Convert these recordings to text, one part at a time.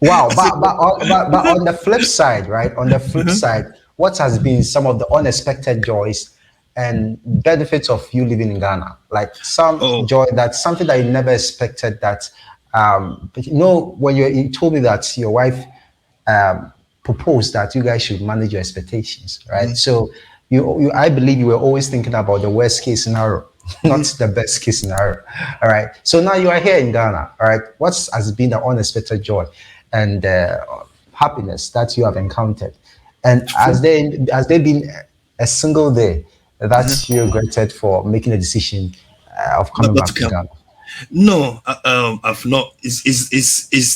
Wow, I said, but on the flip side, right? On the flip side, what has been some of the unexpected joys and benefits of you living in Ghana? Like some oh, joy that's something that you never expected. That but when you told me that your wife um, proposed that you guys should manage your expectations, right? mhm, So I believe you were always thinking about the worst case scenario, not mhm. the best case scenario. All right. So now you are here in Ghana. All right. What has been the unexpected joy and happiness that you have encountered? And has there been a single day that you regretted for making a decision of coming Not to back to come. Ghana? No, I've not. Is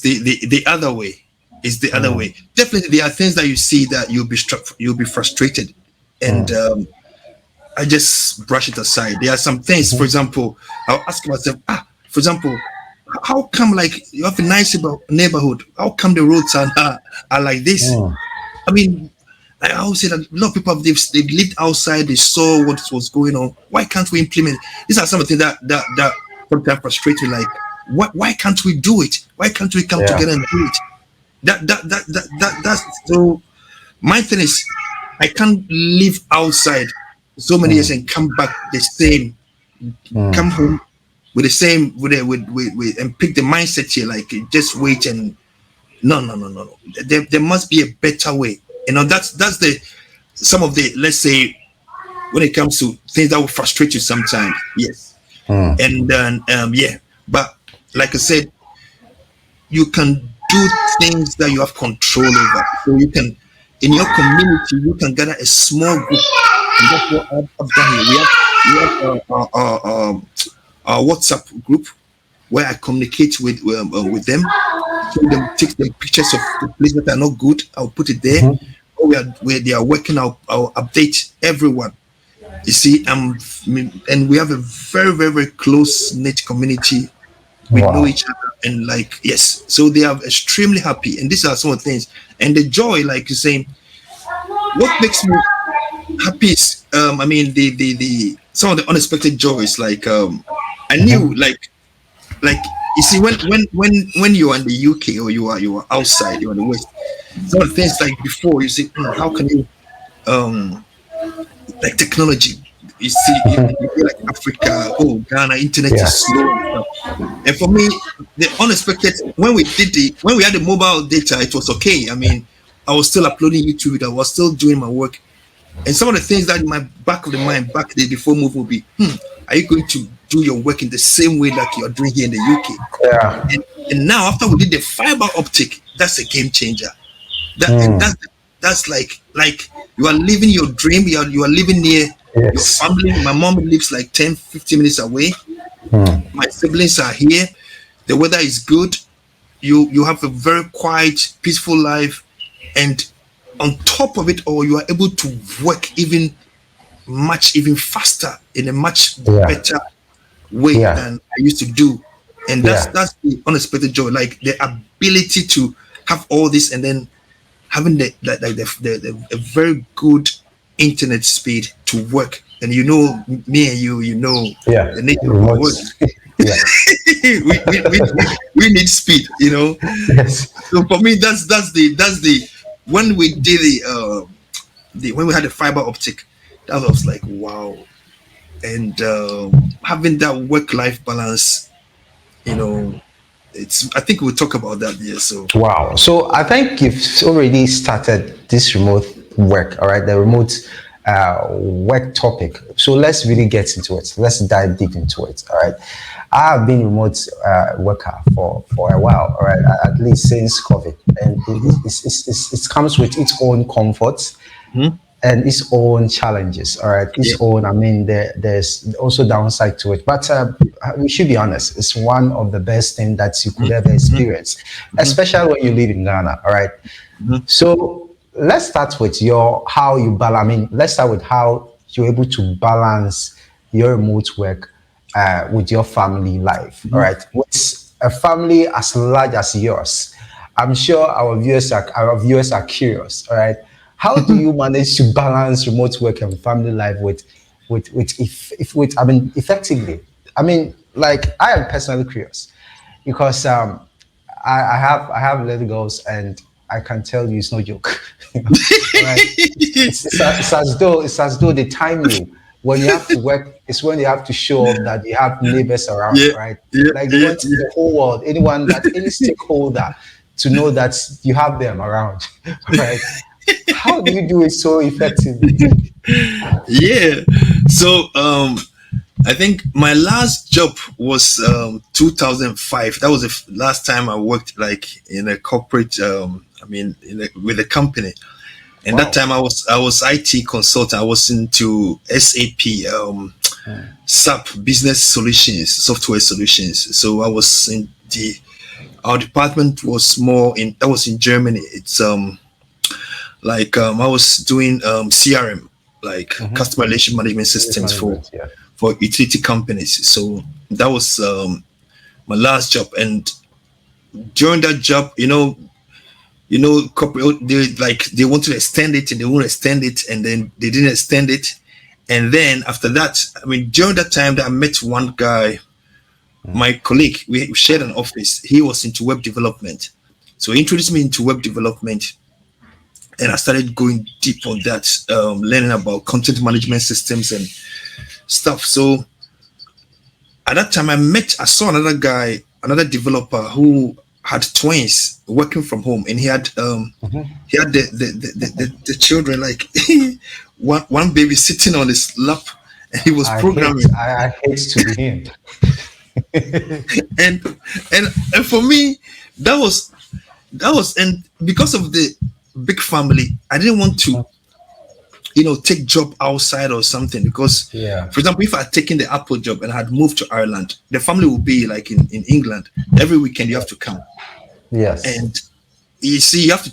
the other way. Is the other way. Definitely, there are things that you see that you'll be frustrated, and I just brush it aside. There are some things, for example, I'll ask myself, for example, how come like you have a nice neighborhood? How come the roads are like this? Mm, I mean, I always say that a lot of people they've lived outside, they saw what was going on. Why can't we implement? These are some of the things that sometimes frustrate you. Like, why can't we do it? Why can't we come yeah. together and do it? That's so. My thing is, I can't live outside so many years Mm, and come back the same, come mm, home with the same, and pick the mindset here, like just wait and no. There must be a better way. That's the some of the, let's say, when it comes to things that will frustrate you sometimes. Yes, mm. and then yeah, but like I said, you can do things that you have control over. So you can, in your community, you can gather a small group, and that's what I've done here. We have a WhatsApp group where I communicate with them, show them, take them pictures of the places that are not good. I'll put it there. Or where they are working, I'll update everyone. You see, and we have a very close knit community. We know Wow. each other, and like, yes, so they are extremely happy, and these are some of the things. And the joy, like you're saying, what makes me happy is, I mean, the some of the unexpected joys, like I knew, like you see, when you are in the UK, or you are outside, you're in the West, some of the things like before, you say, how can you um like technology, you see, you feel like Africa, oh, Ghana internet Yeah. is slow and stuff. And for me, the unexpected, when we had the mobile data, it was okay. I mean, I was still uploading YouTube, I was still doing my work. And some of the things that in my back of the mind back there before moving will be, are you going to do your work in the same way like you're doing here in the UK? Yeah. And now, after we did the fiber optic, that's a game changer. That and Mm. that's like you are living your dream. You are living near your Yes. family. My mom lives like 10, 15 minutes away. Mm. My siblings are here. The weather is good. You have a very quiet, peaceful life, and on top of it all, you are able to work even faster, in a much Yeah. better way Yeah. than I used to do. And that's Yeah. that's the unexpected joy, like the ability to have all this, and then having a very good internet speed to work. And me and Yeah. the nature of our Remote. work. Yeah. We need speed, Yes. So for me, that's the when we did the when we had the fiber optic, that was like wow. And having that work life balance, you know, it's I think we'll talk about that. Yeah. So Wow. So I think you've already started this remote work, all right, the remote work topic. So let's really get into it. Let's dive deep into it, all right. I have been remote worker for a while, all right, at least since COVID. And it comes with its own comforts mhm. and its own challenges, all right, Yeah. its own, I mean, there's also downside to it, but we should be honest, it's one of the best things that you could Mhm, ever mhm, experience, mhm, especially when you live in Ghana, all right. mhm, So let's start with how you balance, I mean, let's start with how you're able to balance your remote work with your family life, all mhm. right, with a family as large as yours. I'm sure our viewers are curious. All right, how do you manage to balance remote work and family life with with, I mean, effectively? I mean, like, I am personally curious because I have little girls, and I can tell you it's no joke. You know, right? It's as though they time you when you have to work. It's when you have to show off that you have neighbors around, Yeah, right? yeah, Like they yeah, want yeah, the whole world, any stakeholder, to know that you have them around, right? How do you do it so effectively? yeah. So I think my last job was 2005. That was the last time I worked like in a corporate. With a company. And that Wow. time I was IT consultant. I was into SAP, SAP Business Solutions, software solutions. So I was in the our department was more in that was in Germany. It's I was doing CRM, like Mm-hmm. customer relation management Business systems management, yeah. for utility companies. So that was my last job. And during that job, corporate, they want to extend it and they won't extend it, and then they didn't extend it. And then after that, I mean, during that time that I met one guy, my colleague, we shared an office. He was into web development. So he introduced me into web development, and I started going deep on that, learning about content management systems and stuff. So at that time, I saw another guy, another developer who had twins working from home, and he had the children, like one baby sitting on his lap, and he was I hate programming. I hate to be him. and and for me, that was and because of the big family, I didn't want to take job outside or something, because Yeah. for example, if I had taken the Apple job and had moved to Ireland, the family would be like in England. Every weekend you have to come, Yes. and you see, you have to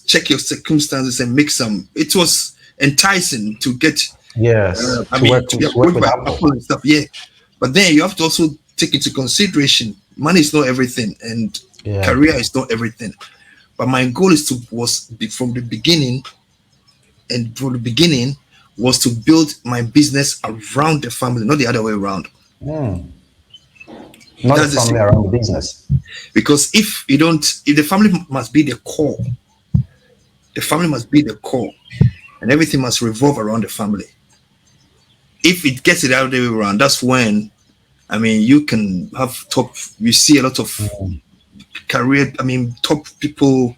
check your circumstances and make some. It was enticing to get, Yes. I To mean, work to get to work work with by Apple. Apple and stuff, yeah. But then you have to also take into consideration money is not everything, and Yeah. career is not everything. But my goal is to was from the beginning, and from the beginning was to build my business around the family, not the other way around. Mm. Not the That's the family secret. around the business. Because if the family must be the core, the family must be the core, and everything must revolve around the family. If it gets it the other way around, that's when, I mean, you can have top. You see a lot of career. I mean, top people.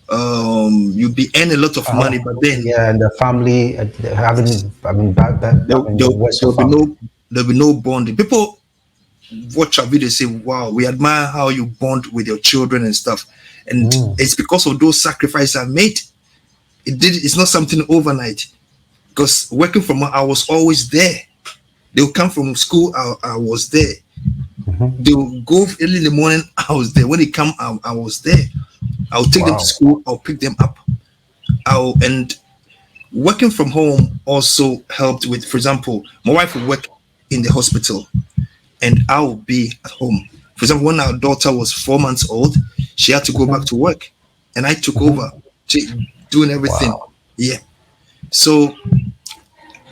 You'll be earning a lot of money, but then Yeah, and the family having, I mean, there, having there, the worst of there'll be family. no bonding. People watch our video, say, "Wow, we admire how you bond with your children and stuff," and it's because of those sacrifices I made. It's not something overnight. Because working from home, I was always there. They'll come from school, I was there. They'll go early in the morning, I was there. When they come, I was there. I'll take them to Wow. school, I'll pick them up. And working from home also helped with, for example, my wife would work in the hospital and I will be at home. For example, when our daughter was 4 months old, she had to go back to work, and I took over, doing everything. Wow. Yeah. So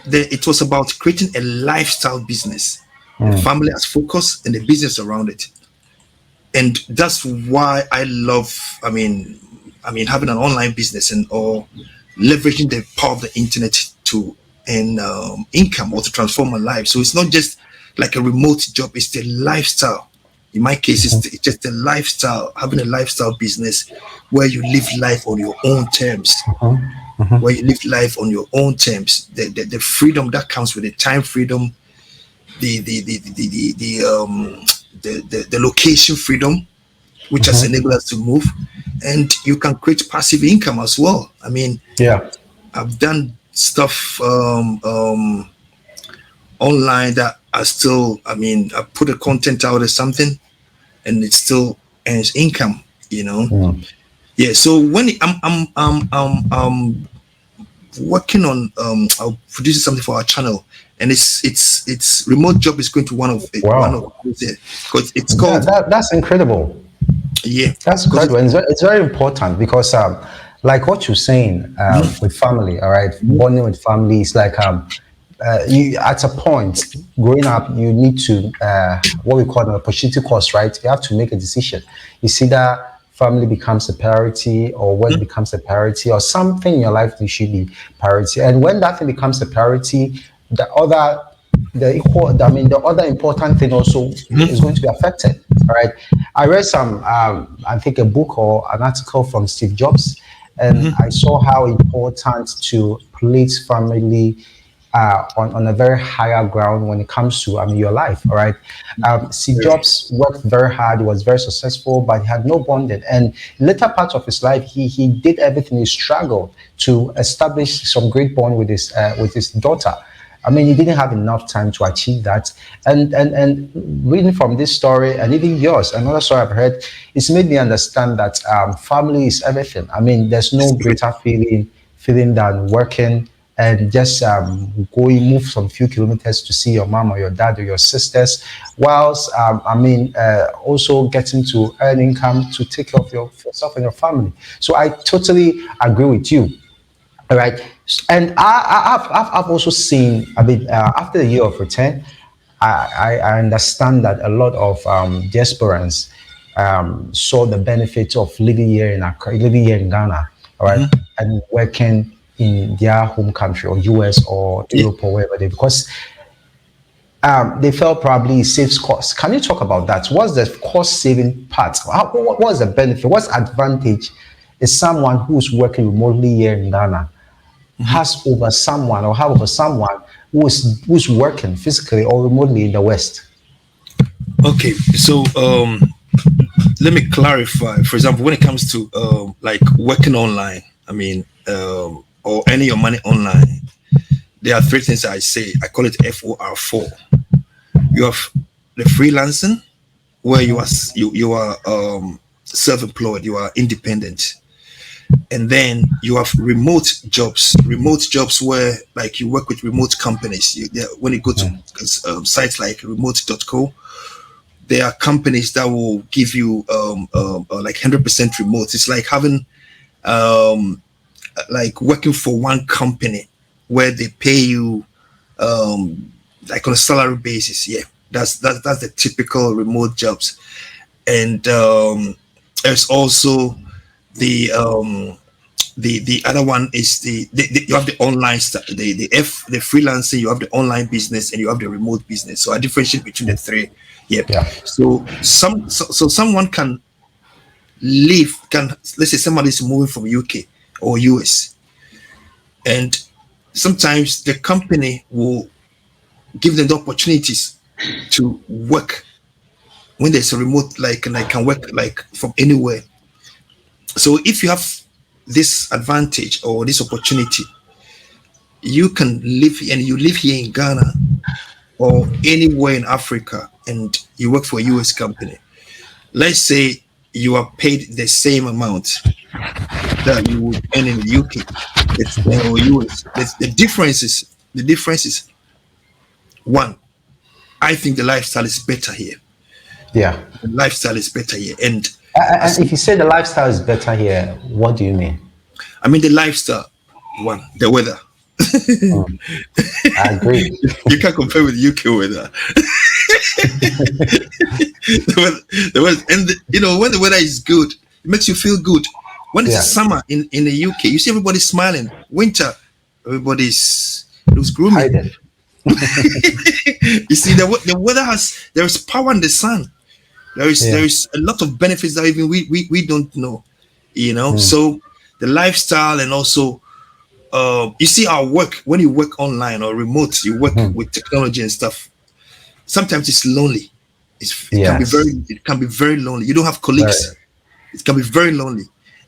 it was about creating a lifestyle business, the family as focus and the business around it. And that's why I love, I mean having an online business, and or leveraging the power of the internet to earn income or to transform my life. So it's not just like a remote job, it's the lifestyle. In my case, it's just a lifestyle, having a lifestyle business where you live life on your own terms, where you live life on your own terms. The freedom that comes with the time freedom, the location freedom, which has enabled us to move, and you can create passive income as well. I mean, Yeah. I've done stuff online that are still. I mean, I put a content out or something, and it still earns income. You know, yeah. So when I'm working on producing something for our channel, and it's remote job is going to one of Wow. because it's called, That's incredible. yeah, That's because incredible. And it's very important because, like what you're saying, with family, all right, bonding with family is like, you at a point growing up, you need to what we call an opportunity cost, right? You have to make a decision. You see that family becomes a priority, or work becomes a priority, or something in your life that should be priority. And when that thing becomes a priority, the other the equal I mean the other important thing also is going to be affected. All right. I read some I think a book or an article from Steve Jobs, and I saw how important to place family on a very higher ground when it comes to your life. All right. Steve Jobs worked very hard. He was very successful, but he had no bonding. And later part of his life, he did everything. He struggled to establish some great bond with his daughter. I mean, he didn't have enough time to achieve that. And reading from this story, and even yours, another story I've heard, it's made me understand that family is everything. I mean, there's no greater feeling than working and just going move some few kilometers to see your mom or your dad or your sisters, whilst also getting to earn income to take care of yourself and your family. So I totally agree with you. All right. And I've also seen, after the year of return, I understand that a lot of diasporans saw the benefits of living here in Ghana, all right, and working in their home country or US or Yeah. Europe or wherever because they felt probably it saves costs. Can you talk about that? What's the cost saving part? What's the benefit? What's advantage is someone who's working remotely here in Ghana has over someone or have over someone who's working physically or remotely in the West? Okay, so let me clarify. For example, when it comes to like working online, or earning your money online, there are three things I say. I call it FOR4. You have the freelancing, where you are self-employed, you are independent, and then you have remote jobs. Remote jobs where like you work with remote companies. When you go to sites like remote.co, there are companies that will give you like 100% remote. It's like having like working for one company where they pay you like on a salary basis. Yeah, that's the typical remote jobs. And there's also the other one is you have the online stuff, the freelancing, you have the online business, and you have the remote business. So I differentiate between the three. Yeah. Yeah. So someone can live, can, let's say somebody's moving from UK or US, and sometimes the company will give them the opportunities to work when there's a remote, like, and I can work like from anywhere. So if you have this advantage or this opportunity, you can live, and you live here in Ghana or anywhere in Africa, and you work for a US company. Let's say you are paid the same amount that you would earn in the UK or US. The difference is one. I think the lifestyle is better here. Yeah. The lifestyle is better here, and And if you say the lifestyle is better here, what do you mean? I mean the lifestyle. One, the weather. I agree. You can't compare with the UK weather. When the weather is good, it makes you feel good. When it's Yeah. summer in the UK, you see everybody smiling. Winter, everybody's looks gloomy. Hiding. You see, the weather there is power in the sun. There is a lot of benefits that even we don't know. So the lifestyle, and also you see our work. When you work online or remote, you work with technology and stuff. Sometimes it's lonely. It can be very lonely. You don't have colleagues. Very. It can be very lonely,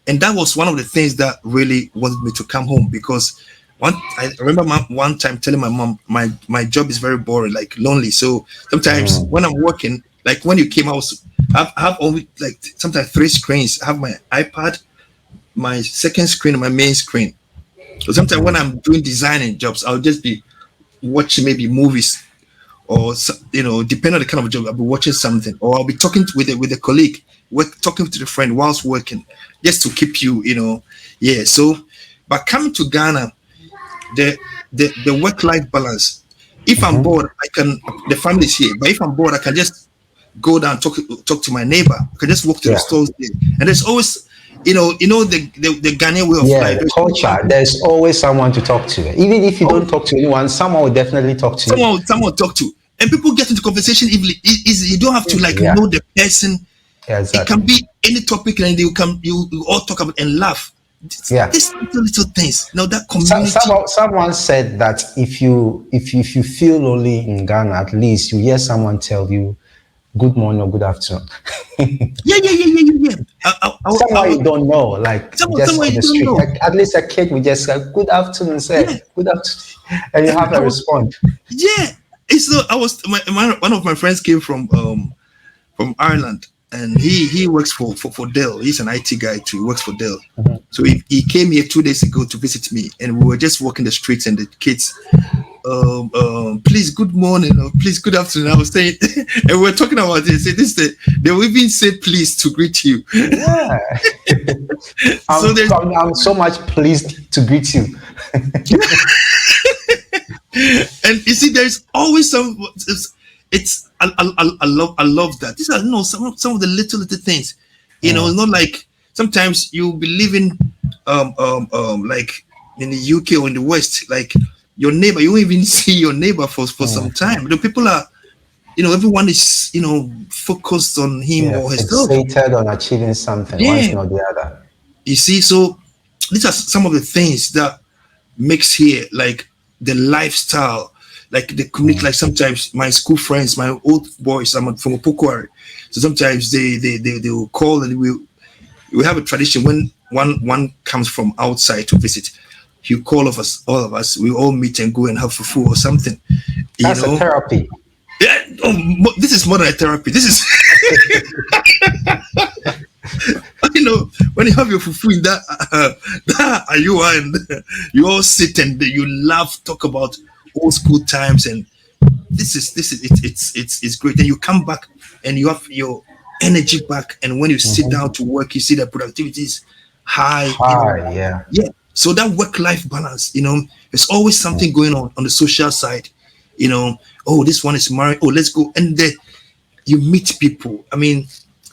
and that was one of the things that really wanted me to come home, because I remember one time telling my mom my job is very boring, like lonely. So sometimes when I'm working, like when you came, I have only like sometimes 3 screens. I have my iPad, my second screen, and my main screen. So sometimes when I'm doing designing jobs, I'll just be watching maybe movies, or depending on the kind of job, I'll be watching something, or I'll be talking with a colleague, talking to the friend whilst working, just to keep you, yeah. So, but coming to Ghana, the work-life balance If I'm bored, I can. The family's here, but if I'm bored, I can just go down talk to my neighbor. I can just walk to the Yeah. stores there, and there's always, the Ghanaian way of Yeah, life. the There's always culture. There's always someone to talk to. Even if you don't talk to anyone, someone will definitely talk to you. someone to talk to, and people get into conversation easily. You don't have to like Yeah. know the person. Yeah, It can exactly. be any topic, and you all talk about and laugh. Yeah. These little things. Now that So, community. someone said that if you feel lonely in Ghana, at least you hear someone tell you good morning or good afternoon. Yeah. I Someone was you don't know, like just someone on you the don't street. know. At least a kid will just say good afternoon, Yeah, say good afternoon, and you and have I a was response. yeah. And so I was one of my friends came from Ireland, and he works for Dell. He's an IT guy too. He works for Dell. So he came here 2 days ago to visit me, and we were just walking the streets, and the kids, please good morning, or please good afternoon. I was saying, and we were talking about this. Say this, they will even say please to greet you. Yeah, So there's I'm so much pleased to greet you. and you see, there's always some. I love that. These are some of the little things. It's not like sometimes you'll be living like in the UK or in the West, like your neighbor. You won't even see your neighbor for some time. The people are, everyone is focused on him Yeah, or herself. fixated on achieving something, one Yeah, thing or the other. you see, so these are some of the things that makes here like the lifestyle, like the community. Like sometimes my school friends, my old boys, I'm from Opokwari, so sometimes they will call, and we have a tradition when one comes from outside to visit. He call all of us. We all meet and go and have fufu or something. You That's a know, therapy. yeah. Oh, this is more than a therapy. This is when you have your fufu in that you are, and you all sit and you laugh, talk about old school times, and it's great. And you come back and you have your energy back, and when you sit down to work, you see that productivity is high. Hi, yeah. Yeah. So that work-life balance, there's always something going on the social side. Oh, this one is married. Oh, let's go, and then you meet people. I mean,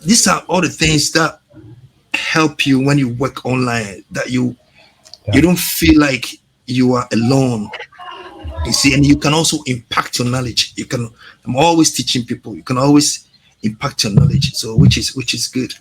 these are all the things that help you when you work online, that you don't feel like you are alone. You see, and you can also impact your knowledge. I'm always teaching people. You can always impact your knowledge. So which is good.